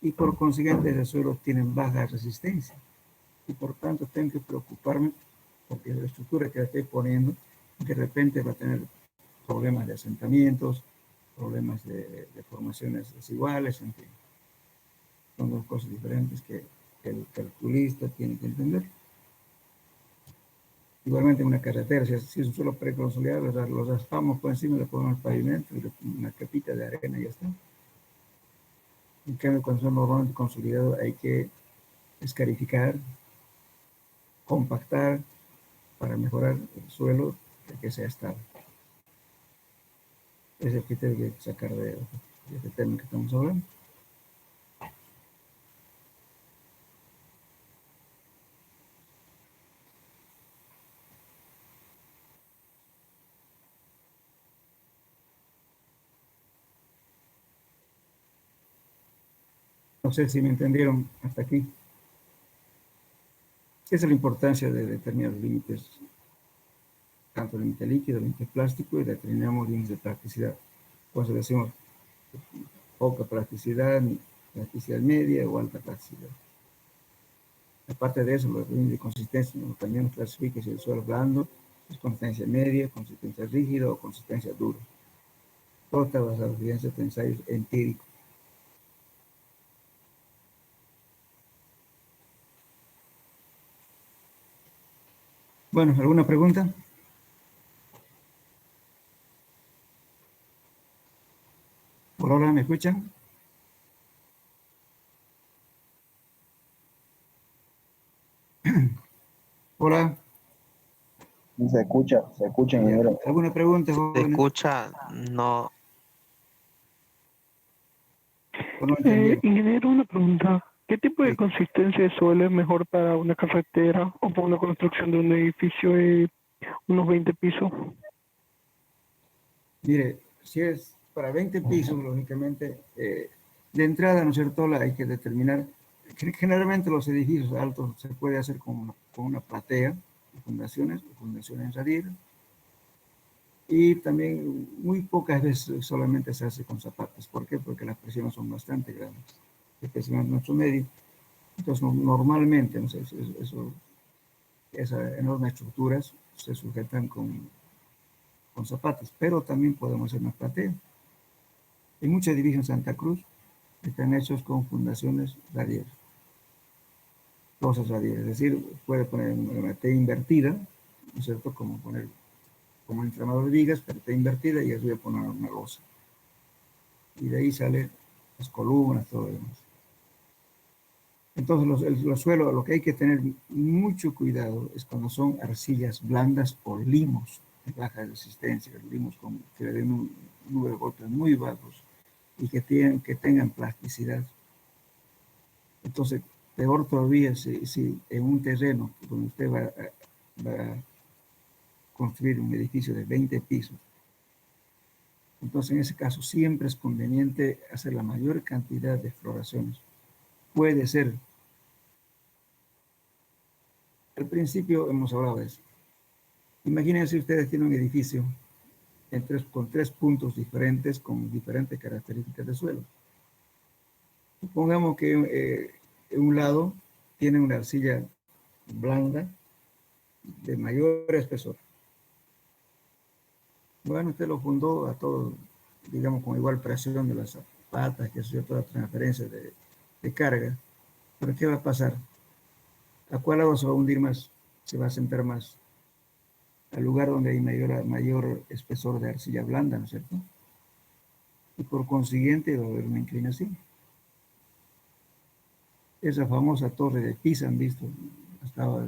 y por consiguiente ese suelo tiene baja resistencia y por tanto tengo que preocuparme porque la estructura que estoy poniendo de repente va a tener problemas de asentamientos, problemas de formaciones desiguales, en fin. Son 2 cosas diferentes que el calculista tiene que entender. Igualmente en una carretera, si es un suelo preconsolidado, los raspamos por encima, le ponemos el pavimento y una capita de arena y ya está. En cambio, cuando son normalmente consolidados, hay que escarificar, compactar para mejorar el suelo de que sea estable. Es el criterio que hay que sacar de este tema que estamos hablando. No sé si me entendieron hasta aquí. Esa es la importancia de determinar límites, tanto el límite líquido, el límite plástico, y determinamos límites de plasticidad. Por eso decimos poca plasticidad, plasticidad media o alta plasticidad. Aparte de eso, los límites de consistencia también nos clasifica si el suelo blando es consistencia media, consistencia rígida o consistencia dura. Todo está basado en ensayos empíricos. Bueno, ¿alguna pregunta? Hola, ¿me escuchan? Hola. Se escucha, ingeniero. ¿Alguna pregunta, Se jóvenes? escucha, no. ¿O no entendieron? Ingeniero, una pregunta. ¿Qué tipo de Sí. consistencia de suelo es mejor para una carretera o para una construcción de un edificio de unos 20 pisos? Mire, si es para 20 pisos, lógicamente, de entrada, ¿no es cierto?, hay que determinar, generalmente los edificios altos se puede hacer con una platea de fundaciones en radier, y también muy pocas veces solamente se hace con zapatas. ¿Por qué? Porque las presiones son bastante grandes, especialmente en nuestro medio. Entonces, normalmente, no sé, esas enormes estructuras se sujetan con zapatas, pero también podemos hacer una platea. Hay muchos edificios en Santa Cruz que están hechos con fundaciones radiales. losas radiales. Es decir, puede poner una T invertida, ¿no es cierto? Como poner como un inflamador de vigas, pero T invertida, y así voy a poner una losa. Y de ahí salen las columnas, todo lo demás. Entonces, los suelos, lo que hay que tener mucho cuidado es cuando son arcillas blandas o limos de baja resistencia, limos que le den un número de golpes muy bajos y que tengan plasticidad. Entonces, peor todavía si en un terreno donde usted va a construir un edificio de 20 pisos, entonces en ese caso siempre es conveniente hacer la mayor cantidad de floraciones. Puede ser. Al principio hemos hablado de eso. Imagínense ustedes tienen un edificio con 3 puntos diferentes, con diferentes características de suelo. Supongamos que en un lado tiene una arcilla blanda de mayor espesor. Bueno, usted lo fundó a todo, digamos, con igual presión de las patas, que es toda transferencia de carga. Pero ¿qué va a pasar? ¿A cuál lado se va a hundir más? Se va a sentar más al lugar donde hay mayor espesor de arcilla blanda, ¿no es cierto? Y por consiguiente va a haber una inclinación. Esa famosa torre de Pisa, han visto, estaba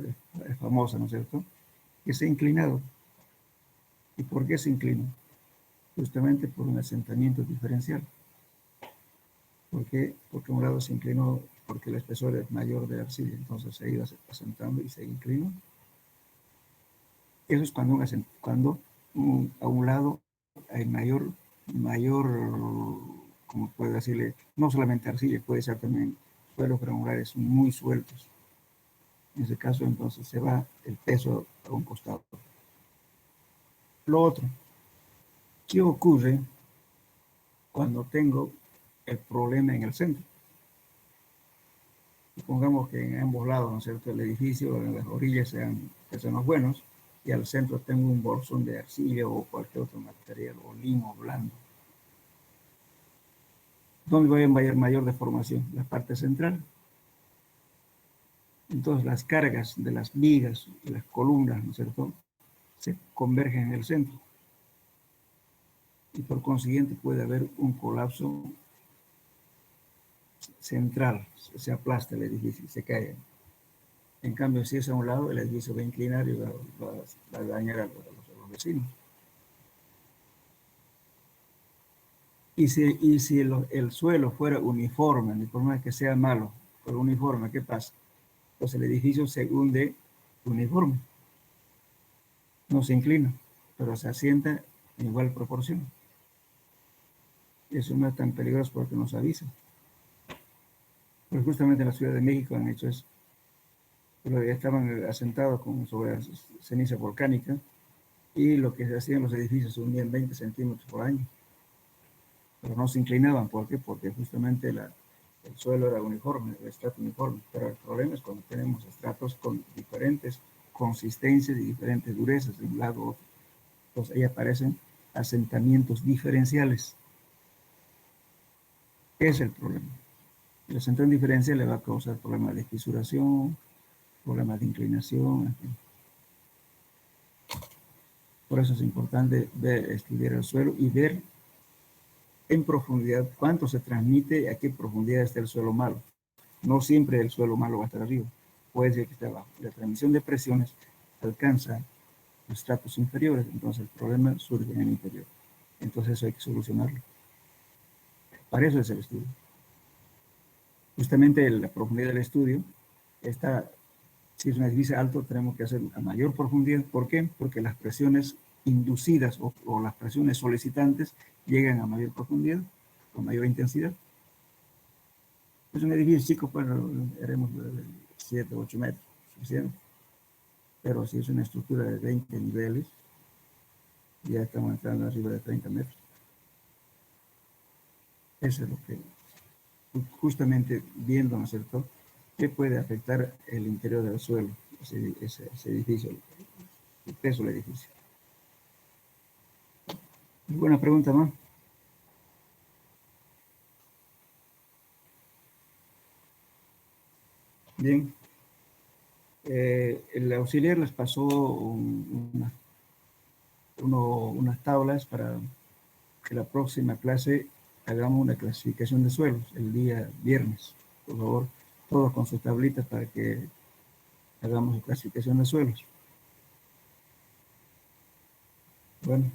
famosa, ¿no es cierto? Que se ha inclinado. ¿Y por qué se inclina? Justamente por un asentamiento diferencial. ¿Por qué? Porque un lado se inclinó porque el espesor es mayor de arcilla, entonces se iba asentando y se inclinó. Eso es cuando a un lado hay mayor, como puede decirle, no solamente arcilla, puede ser también suelos granulares muy sueltos. En ese caso, entonces, se va el peso a un costado. Lo otro, ¿qué ocurre cuando tengo el problema en el centro? Supongamos que en ambos lados, ¿no es cierto?, el edificio, en las orillas sean terrenos buenos, y al centro tengo un bolsón de arcilla o cualquier otro material, o limo blando. ¿Dónde va a haber mayor deformación? La parte central. Entonces las cargas de las vigas y las columnas, ¿no es cierto?, se convergen en el centro. Y por consiguiente puede haber un colapso central, se aplasta el edificio, se cae. En cambio, si es a un lado, el edificio va a inclinar y va a dañar a los vecinos. Y si el suelo fuera uniforme, ni por más que sea malo, pero uniforme, ¿qué pasa? Pues el edificio se hunde uniforme. No se inclina, pero se asienta en igual proporción. Eso no es tan peligroso porque nos avisa. Pero justamente en la Ciudad de México han hecho eso. Pero ya estaban asentados sobre ceniza volcánica y lo que se hacían los edificios se hundían 20 centímetros por año. Pero no se inclinaban. ¿Por qué? Porque justamente el suelo era uniforme, el estrato uniforme. Pero el problema es cuando tenemos estratos con diferentes consistencias y diferentes durezas de un lado a otro. Entonces ahí aparecen asentamientos diferenciales. Ese es el problema. El asentamiento diferencial le va a causar problemas de fisuración, problemas de inclinación, en fin. Por eso es importante estudiar el suelo y ver en profundidad cuánto se transmite y a qué profundidad está el suelo malo. No siempre el suelo malo va a estar arriba, puede ser que esté abajo. La transmisión de presiones alcanza los estratos inferiores, entonces el problema surge en el interior. Entonces eso hay que solucionarlo. Para eso es el estudio. Justamente la profundidad del estudio está, si es un edificio alto, tenemos que hacer a mayor profundidad. ¿Por qué? Porque las presiones inducidas o las presiones solicitantes llegan a mayor profundidad, con mayor intensidad. Es un edificio chico, pues haremos 7 o 8 metros, suficiente. Pero si es una estructura de 20 niveles, ya estamos entrando arriba de 30 metros. Eso es lo que, justamente viendo, ¿no es cierto?, qué puede afectar el interior del suelo, ese edificio, el peso del edificio. Buena pregunta, ¿no? Bien. El auxiliar les pasó unas tablas para que la próxima clase hagamos una clasificación de suelos el día viernes. Por favor, todos con sus tablitas para que hagamos clasificación de suelos. Bueno.